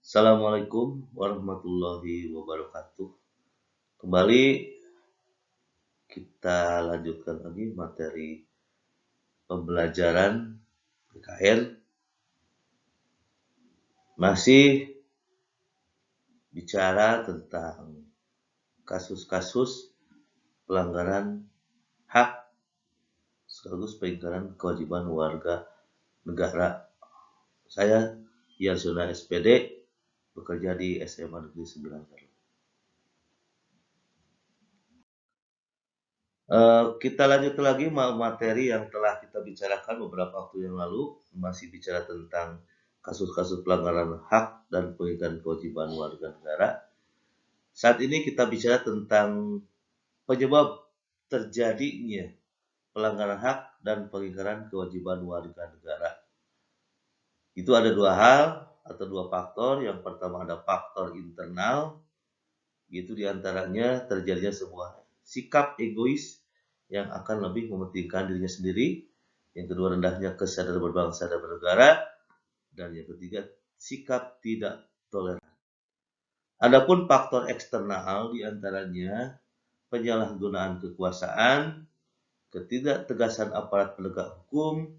Assalamualaikum warahmatullahi wabarakatuh. Kembali kita lanjutkan lagi materi pembelajaran PKN. Masih bicara tentang kasus-kasus pelanggaran hak sekaligus pelanggaran kewajiban warga negara. Saya Yarsuna SPD, bekerja di SMA Negeri 9 Garut. Kita lanjut lagi materi yang telah kita bicarakan beberapa waktu yang lalu, masih bicara tentang kasus-kasus pelanggaran hak dan pengingkaran kewajiban warga negara. Saat ini kita bicara tentang penyebab terjadinya pelanggaran hak dan pengingkaran kewajiban warga negara. Itu ada dua hal atau dua faktor. Yang pertama ada faktor internal, yaitu diantaranya terjadinya sebuah sikap egois yang akan lebih mementingkan dirinya sendiri. Yang kedua, rendahnya kesadaran berbangsa dan bernegara. Dan yang ketiga, sikap tidak toleran. Adapun faktor eksternal diantaranya penyalahgunaan kekuasaan, ketidaktegasan aparat penegak hukum,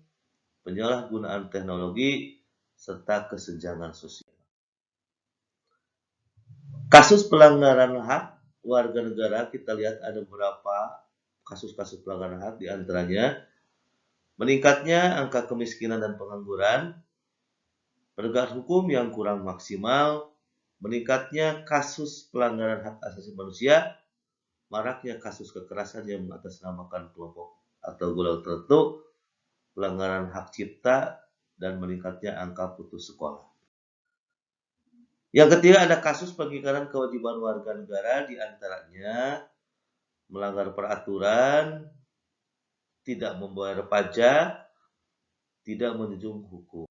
penyalahgunaan teknologi, serta kesenjangan sosial. Kasus pelanggaran hak warga negara, kita lihat ada beberapa kasus-kasus pelanggaran hak, diantaranya meningkatnya angka kemiskinan dan pengangguran, penegakan hukum yang kurang maksimal, meningkatnya kasus pelanggaran hak asasi manusia, maraknya kasus kekerasan yang mengatasnamakan kelompok atau golongan tertentu, pelanggaran hak cipta, dan meningkatnya angka putus sekolah. Yang ketiga ada kasus pengingkaran kewajiban warga negara, diantaranya melanggar peraturan, tidak membayar pajak, tidak menjunjung hukum.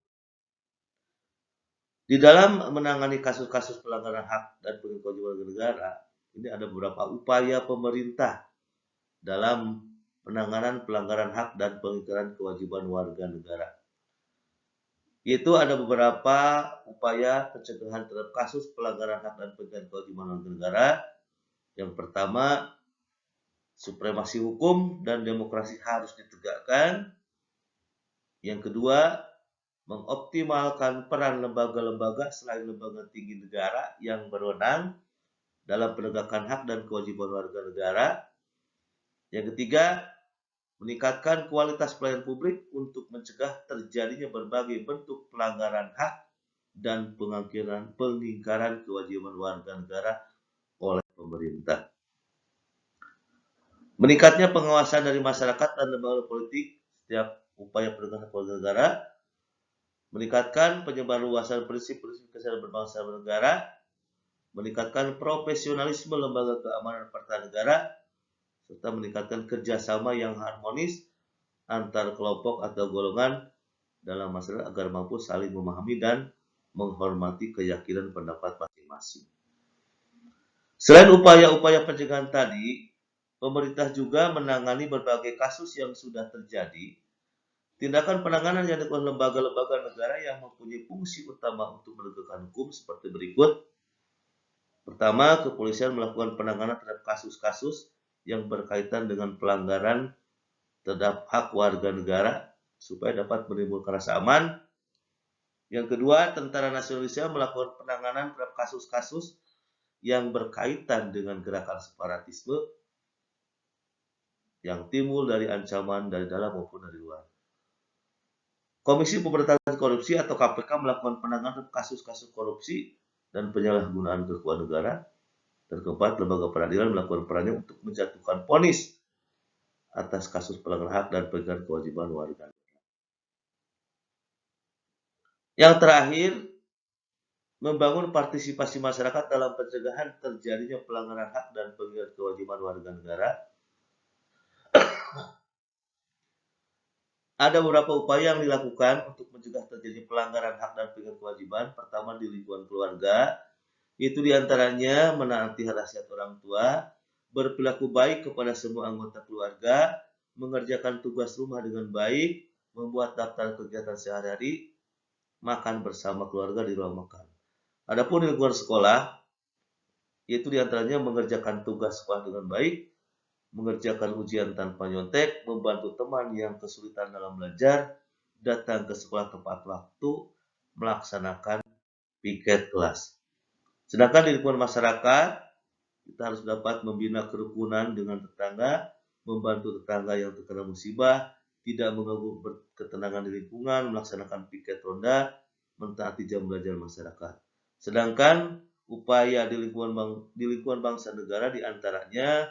Di dalam menangani kasus-kasus pelanggaran hak dan pengingkaran kewajiban warga negara, ini ada beberapa upaya pemerintah dalam penanganan pelanggaran hak dan pengingkaran kewajiban warga negara. Yaitu ada beberapa upaya pencegahan terhadap kasus pelanggaran hak dan pengingkaran kewajiban warga negara. Yang pertama, supremasi hukum dan demokrasi harus ditegakkan. Yang kedua, mengoptimalkan peran lembaga-lembaga selain lembaga tinggi negara yang berwenang dalam penegakan hak dan kewajiban warga negara. Yang ketiga, meningkatkan kualitas pelayanan publik untuk mencegah terjadinya berbagai bentuk pelanggaran hak dan pengingkaran kewajiban warga negara oleh pemerintah. Meningkatnya pengawasan dari masyarakat dan lembaga politik setiap upaya penegakan warga negara, meningkatkan penyebarluasan prinsip-prinsip kesadaran berbangsa dan bernegara, meningkatkan profesionalisme lembaga keamanan pertahanan negara, serta meningkatkan kerjasama yang harmonis antar kelompok atau golongan dalam masyarakat agar mampu saling memahami dan menghormati keyakinan pendapat masing-masing. Selain upaya-upaya pencegahan tadi, pemerintah juga menangani berbagai kasus yang sudah terjadi. Tindakan penanganan yang dilakukan lembaga-lembaga negara yang mempunyai fungsi utama untuk menegakkan hukum seperti berikut. Pertama, kepolisian melakukan penanganan terhadap kasus-kasus yang berkaitan dengan pelanggaran terhadap hak warga negara supaya dapat menimbulkan rasa aman. Yang kedua, Tentara Nasional Indonesia melakukan penanganan terhadap kasus-kasus yang berkaitan dengan gerakan separatisme yang timbul dari ancaman dari dalam maupun dari luar. Komisi Pemberantasan Korupsi atau KPK melakukan penanganan kasus-kasus korupsi dan penyalahgunaan kekuasaan negara. Dan keempat, lembaga peradilan melakukan perannya untuk menjatuhkan vonis atas kasus pelanggaran hak dan pengingkaran kewajiban warga negara. Yang terakhir, membangun partisipasi masyarakat dalam pencegahan terjadinya pelanggaran hak dan pengingkaran kewajiban warga negara. Ada beberapa upaya yang dilakukan untuk mencegah terjadi pelanggaran hak dan pengingkaran kewajiban. Pertama, di lingkungan keluarga, itu diantaranya menaati nasihat orang tua, berperilaku baik kepada semua anggota keluarga, mengerjakan tugas rumah dengan baik, membuat daftar kegiatan sehari-hari, makan bersama keluarga di ruang makan. Adapun di lingkungan sekolah, yaitu diantaranya mengerjakan tugas sekolah dengan baik, mengerjakan ujian tanpa nyontek, membantu teman yang kesulitan dalam belajar, datang ke sekolah tepat waktu, melaksanakan piket kelas. Sedangkan di lingkungan masyarakat, kita harus dapat membina kerukunan dengan tetangga, membantu tetangga yang terkena musibah, tidak mengganggu ketenangan di lingkungan, melaksanakan piket ronda, mentaati jam belajar masyarakat. Sedangkan upaya di lingkungan bangsa negara diantaranya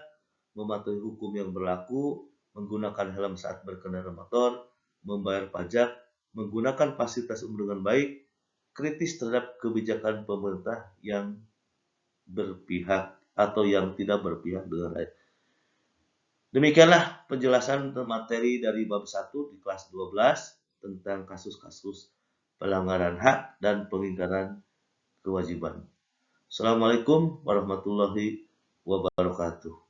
mematuhi hukum yang berlaku, menggunakan helm saat berkendara motor, membayar pajak, menggunakan fasilitas umum dengan baik, kritis terhadap kebijakan pemerintah yang berpihak atau yang tidak berpihak dengan rakyat. Demikianlah penjelasan materi dari bab 1 di kelas 12 tentang kasus-kasus pelanggaran hak dan pengingkaran kewajiban. Assalamualaikum warahmatullahi wabarakatuh.